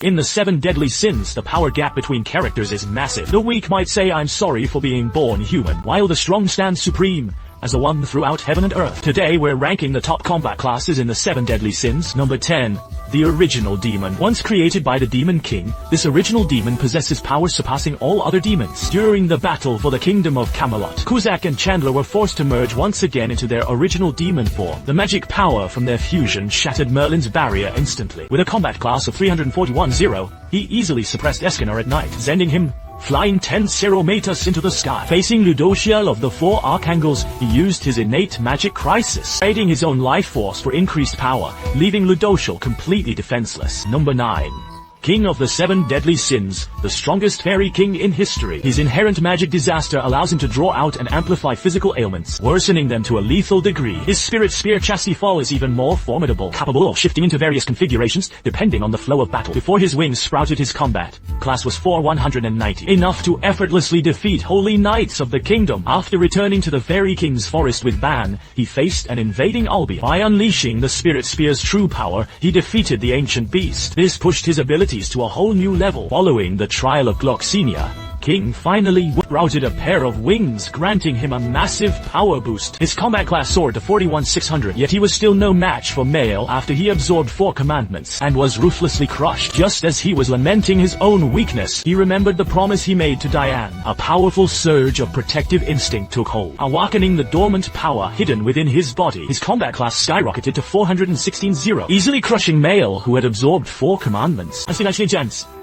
In the 7 deadly sins, the power gap between characters is massive. The weak might say I'm sorry for being born human, while the strong stand supreme as the one throughout heaven and earth. Today we're ranking the top combat classes in the 7 deadly sins. Number 10. The original demon. Once created by the Demon King, this original demon possesses powers surpassing all other demons. During the battle for the kingdom of Camelot, Cusack and Chandler were forced to merge once again into their original demon form. The magic power from their fusion shattered Merlin's barrier instantly. With a combat class of 341-0, he easily suppressed Escanor at night, sending him flying 10 meters into the sky. Facing Ludociel of the 4 Archangels, he used his innate magic crisis, trading his own life force for increased power, leaving Ludociel completely defenseless. Number 9. King of the 7 deadly sins, the strongest fairy king in history. His inherent magic disaster allows him to draw out and amplify physical ailments, worsening them to a lethal degree. His spirit spear chassis fall is even more formidable, capable of shifting into various configurations depending on the flow of battle. Before his wings sprouted, his combat class was 490, enough to effortlessly defeat holy knights of the kingdom. After returning to the fairy king's forest with Ban, he faced an invading Albion. By unleashing the spirit spear's true power, he defeated the ancient beast. This pushed his ability to a whole new level. Following the trial of Gloxinia, King finally routed a pair of wings, granting him a massive power boost. His combat class soared to 41,600, yet he was still no match for Mael after he absorbed 4 commandments and was ruthlessly crushed. Just as he was lamenting his own weakness, he remembered the promise he made to Diane. A powerful surge of protective instinct took hold, awakening the dormant power hidden within his body. His combat class skyrocketed to 416-0, easily crushing Mael, who had absorbed 4 commandments.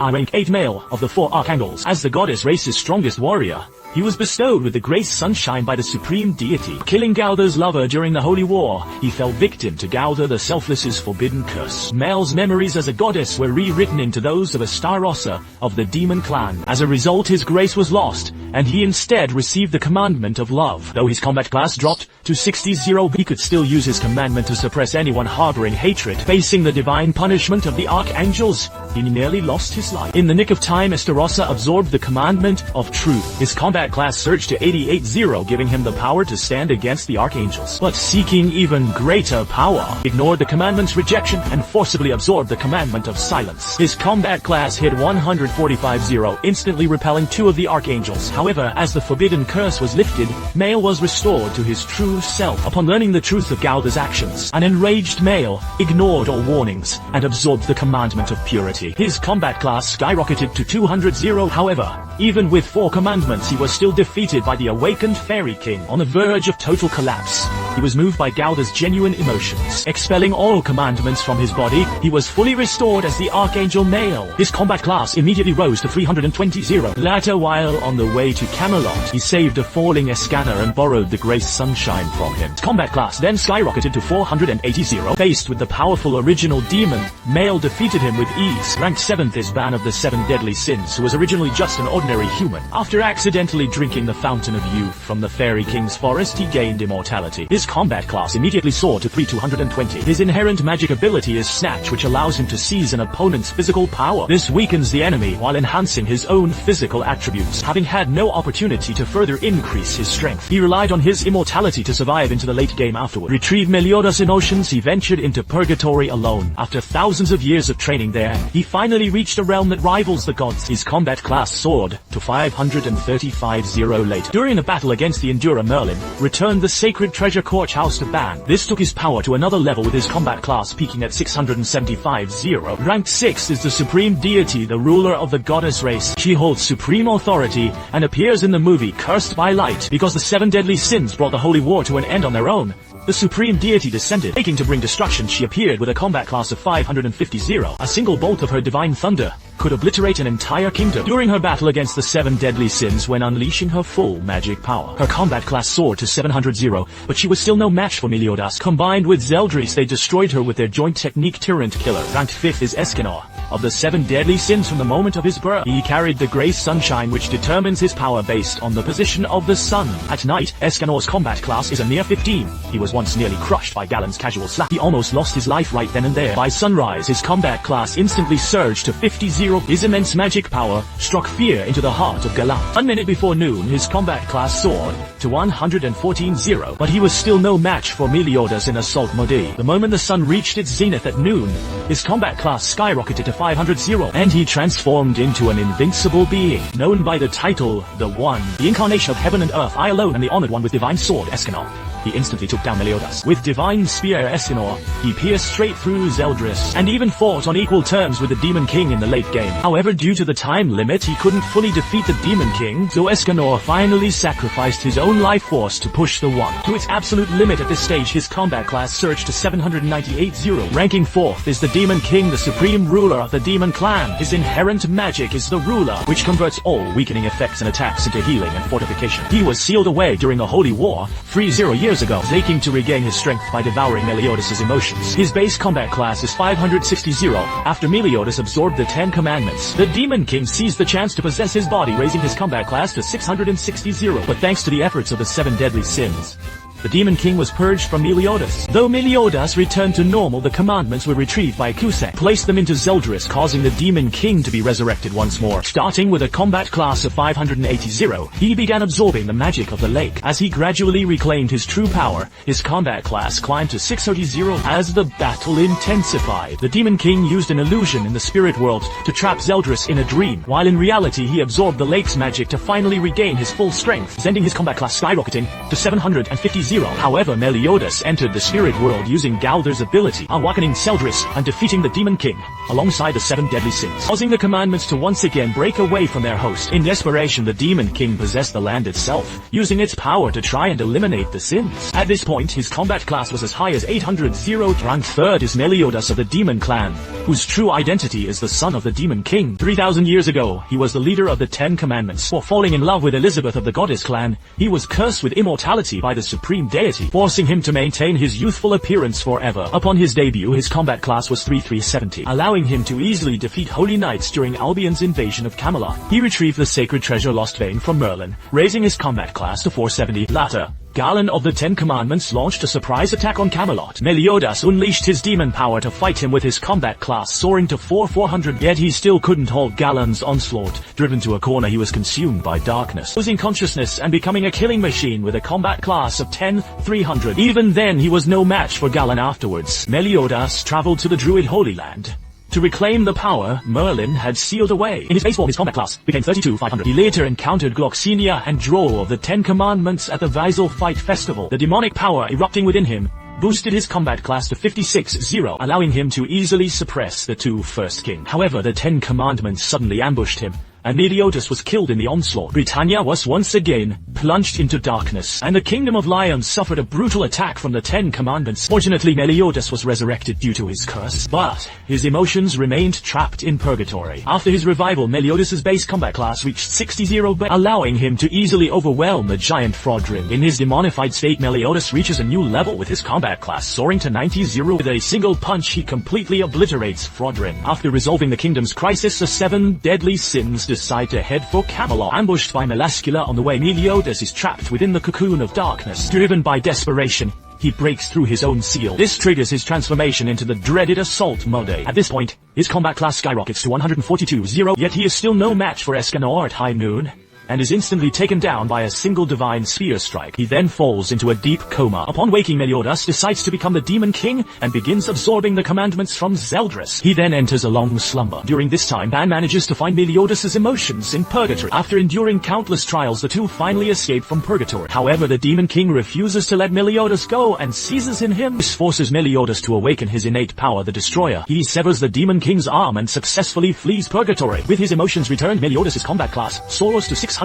I rank 8 Mael of the 4 Archangels. As the goddess race's strongest warrior, he was bestowed with the Grace Sunshine by the supreme deity. Killing Gauther's lover during the Holy War, he fell victim to Gauther the Selfless's forbidden curse. Mael's memories as a goddess were rewritten into those of a Starossa of the demon clan. As a result, his grace was lost, and he instead received the commandment of love. Though his combat class dropped to 60-0, he could still use his commandment to suppress anyone harboring hatred. Facing the divine punishment of the archangels, he nearly lost his life. In the nick of time, Estarossa absorbed the commandment of truth. His combat class surged to 88-0, giving him the power to stand against the archangels. But seeking even greater power, ignored the commandment's rejection and forcibly absorbed the commandment of silence. His combat class hit 145-0, instantly repelling 2 of the archangels. However, as the forbidden curse was lifted, Mael was restored to his true self. Upon learning the truth of Gauther's actions, an enraged Mael ignored all warnings and absorbed the commandment of purity. His combat class skyrocketed to 200-0. However, even with 4 commandments, he was still defeated by the awakened Fairy King. On the verge of total collapse, he was moved by Gauther's genuine emotions. Expelling all commandments from his body, he was fully restored as the Archangel Mael. His combat class immediately rose to 320-0. Later, while on the way to Camelot, he saved a falling Escanor and borrowed the Grace Sunshine from him. His combat class then skyrocketed to 480-0. Faced with the powerful original demon, Mael defeated him with ease. Ranked 7th is Ban of the 7 deadly sins, who was originally just an ordinary human. After accidentally drinking the Fountain of Youth from the Fairy King's forest, he gained immortality. His combat class immediately soared to 220. His inherent magic ability is Snatch, which allows him to seize an opponent's physical power. This weakens the enemy while enhancing his own physical attributes. Having had no opportunity to further increase his strength, he relied on his immortality to survive into the late game afterward. Retrieve Meliodas in oceans, he ventured into Purgatory alone. After thousands of years of training there, he finally reached a realm that rivals the gods. His combat class soared to 535-0 later. During a battle against the Endura, Merlin returned the sacred treasure Corch House to Ban. This took his power to another level, with his combat class peaking at 675-0. Ranked 6th is the supreme deity, the ruler of the goddess race. She holds supreme authority and appears in the movie Cursed by Light. Because the 7 deadly sins brought the holy war to an end on their own, the supreme deity descended. Taking to bring destruction, she appeared with a combat class of 550-0. A single bolt of her divine thunder could obliterate an entire kingdom. During her battle against the 7 deadly sins, when unleashing her full magic power, her combat class soared to 700-0, but she was still no match for Meliodas. Combined with Zeldris, they destroyed her with their joint technique Tyrant Killer. Ranked 5th is Escanor of the 7 deadly sins from the moment of his birth. He carried the Grace Sunshine, which determines his power based on the position of the sun. At night, Escanor's combat class is a mere 15. He was once nearly crushed by Galen's casual slap. He almost lost his life right then and there. By sunrise, his combat class instantly surged to 50-0. 760. His immense magic power struck fear into the heart of Galan. 1 minute before noon, his combat class soared to 114.0, but he was still no match for Meliodas in Assault Mode. The moment the sun reached its zenith at noon, his combat class skyrocketed to 500.0, and he transformed into an invincible being, known by the title, The One, the incarnation of heaven and earth, I alone am the honored one with divine sword, Escanor. He instantly took down Meliodas. With divine spear Escanor, he pierced straight through Zeldris, and even fought on equal terms with the Demon King in the late game. However, due to the time limit, he couldn't fully defeat the Demon King, so Escanor finally sacrificed his own life force to push the One to its absolute limit. At this stage, his combat class surged to 798.0. Ranking 4th is the Demon King, the supreme ruler of the Demon Clan. His inherent magic is the Ruler, which converts all weakening effects and attacks into healing and fortification. He was sealed away during the Holy War 30 years ago, aching to regain his strength by devouring Meliodas' emotions. His base combat class is 560.0. After Meliodas absorbed the 10 commandments, the Demon King seized the chance to possess his body, raising his combat class to 660.0. But thanks to the efforts of the 7 deadly sins, the Demon King was purged from Meliodas. Though Meliodas returned to normal, the commandments were retrieved by Kusek, placed them into Zeldris, causing the Demon King to be resurrected once more. Starting with a combat class of 580.0, he began absorbing the magic of the lake. As he gradually reclaimed his true power, his combat class climbed to 630.0. As the battle intensified, the Demon King used an illusion in the spirit world to trap Zeldris in a dream, while in reality he absorbed the lake's magic to finally regain his full strength, sending his combat class skyrocketing to 750.0. However, Meliodas entered the spirit world using Galder's ability, awakening Zeldris and defeating the Demon King, alongside the 7 deadly sins, causing the commandments to once again break away from their host. In desperation, the Demon King possessed the land itself, using its power to try and eliminate the sins. At this point, his combat class was as high as 800.0. Ranked 3rd is Meliodas of the Demon Clan, whose true identity is the son of the Demon King. 3,000 years ago, he was the leader of the 10 commandments. For falling in love with Elizabeth of the Goddess Clan, he was cursed with immortality by the supreme deity, forcing him to maintain his youthful appearance forever. Upon his debut, his combat class was 3370, allowing him to easily defeat Holy Knights during Albion's invasion of Camelot. He retrieved the sacred treasure Lost Vein from Merlin, raising his combat class to 470. Later, Galan of the 10 Commandments launched a surprise attack on Camelot. Meliodas unleashed his demon power to fight him with his combat class soaring to 400, yet he still couldn't halt Galan's onslaught. Driven to a corner, he was consumed by darkness, losing consciousness and becoming a killing machine with a combat class of 10,300. Even then, he was no match for Galan afterwards. Meliodas traveled to the Druid Holy Land to reclaim the power Merlin had sealed away. In his base form, his combat class became 32,500. He later encountered Gloxinia and Droll of the 10 Commandments at the Vaisal Fight Festival. The demonic power erupting within him boosted his combat class to 56.0, allowing him to easily suppress the 2 first kings. However, the 10 Commandments suddenly ambushed him, and Meliodas was killed in the onslaught. Britannia was once again plunged into darkness, and the Kingdom of Lions suffered a brutal attack from the 10 Commandments. Fortunately, Meliodas was resurrected due to his curse, but his emotions remained trapped in purgatory. After his revival, Meliodas' base combat class reached 60.0, allowing him to easily overwhelm the giant Frodrin. In his demonified state, Meliodas reaches a new level with his combat class soaring to 90.0. With a single punch, he completely obliterates Frodrin. After resolving the kingdom's crisis, the 7 deadly sins decide to head for Camelot. Ambushed by Melascula on the way, Meliodas is trapped within the cocoon of darkness. Driven by desperation, he breaks through his own seal. This triggers his transformation into the dreaded Assault Mode. At this point, his combat class skyrockets to 142.0, yet he is still no match for Escanor at high noon, and is instantly taken down by a single divine spear strike. He then falls into a deep coma. Upon waking, Meliodas decides to become the Demon King and begins absorbing the commandments from Zeldris. He then enters a long slumber. During this time, Pan manages to find Meliodas' emotions in purgatory. After enduring countless trials, the two finally escape from purgatory. However, the Demon King refuses to let Meliodas go and seizes in him. This forces Meliodas to awaken his innate power, the Destroyer. He severs the Demon King's arm and successfully flees purgatory. With his emotions returned, Meliodas' combat class soars to 600.0.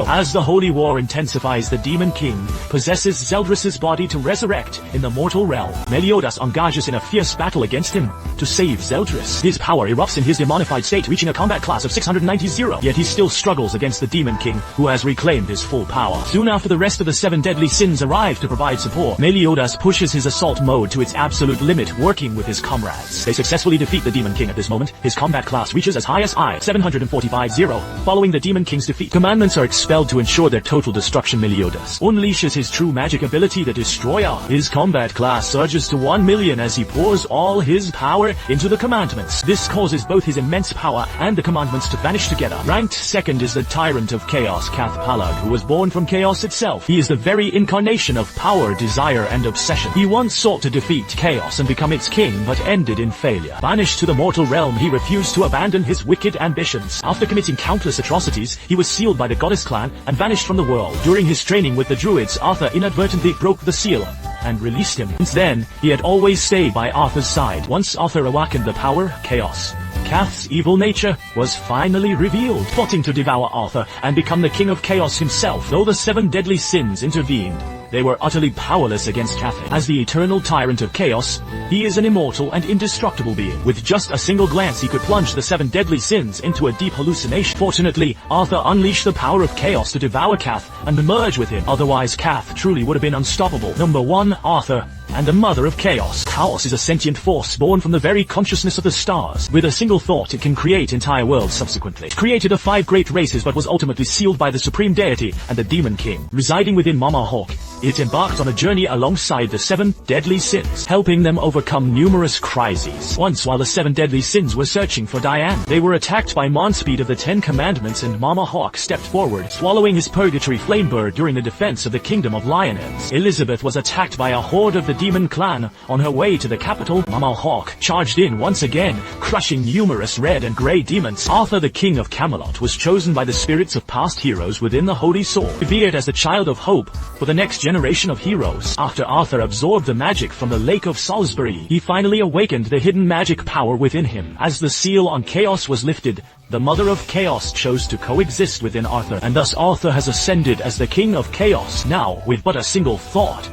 As the Holy War intensifies, the Demon King possesses Zeldris' body to resurrect in the mortal realm. Meliodas engages in a fierce battle against him to save Zeldris. His power erupts in his demonified state, reaching a combat class of 690.0, yet he still struggles against the Demon King, who has reclaimed his full power. Soon after, the rest of the 7 deadly sins arrive to provide support. Meliodas pushes his assault mode to its absolute limit, working with his comrades. They successfully defeat the Demon King. At this moment, his combat class reaches as high as 745.0. Following the Demon King's defeat, command commandments are expelled to ensure their total destruction. Meliodas unleashes his true magic ability, the Destroyer. His combat class surges to 1 million as he pours all his power into the commandments. This causes both his immense power and the commandments to vanish together. Ranked second is the Tyrant of Chaos, Cath-Palad, who was born from chaos itself. He is the very incarnation of power, desire, and obsession. He once sought to defeat chaos and become its king, but ended in failure. Banished to the mortal realm, he refused to abandon his wicked ambitions. After committing countless atrocities, he was sealed by the goddess clan and vanished from the world. During his training with the druids, Arthur inadvertently broke the seal and released him. Since then, he had always stayed by Arthur's side. Once Arthur awakened the power, chaos, Cath's evil nature was finally revealed, plotting to devour Arthur and become the king of chaos himself. Though the 7 deadly sins intervened, they were utterly powerless against Cath. As the eternal tyrant of chaos, he is an immortal and indestructible being. With just a single glance, he could plunge the 7 deadly sins into a deep hallucination. Fortunately, Arthur unleashed the power of chaos to devour Cath and merge with him. Otherwise, Cath truly would have been unstoppable. Number 1. Arthur and the mother of chaos. Chaos is a sentient force born from the very consciousness of the stars. With a single thought, it can create entire worlds subsequently. It created the 5 great races, but was ultimately sealed by the supreme deity and the demon king. Residing within Mama Hawk, it embarked on a journey alongside the 7 deadly sins, helping them overcome numerous crises. Once, while the 7 deadly sins were searching for Diane, they were attacked by Monspeed of the 10 Commandments, and Mama Hawk stepped forward, swallowing his purgatory flamebird during the defense of the kingdom of Lioness. Elizabeth was attacked by a horde of the demon clan. On her way to the capital, Mama Hawk charged in once again, crushing numerous red and grey demons. Arthur, the king of Camelot, was chosen by the spirits of past heroes within the Holy Sword, revered as the child of hope for the next generation of heroes. After Arthur absorbed the magic from the Lake of Salisbury, he finally awakened the hidden magic power within him. As the seal on chaos was lifted, the Mother of Chaos chose to coexist within Arthur, and thus Arthur has ascended as the King of Chaos. Now, with but a single thought,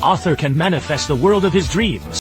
Arthur can manifest the world of his dreams.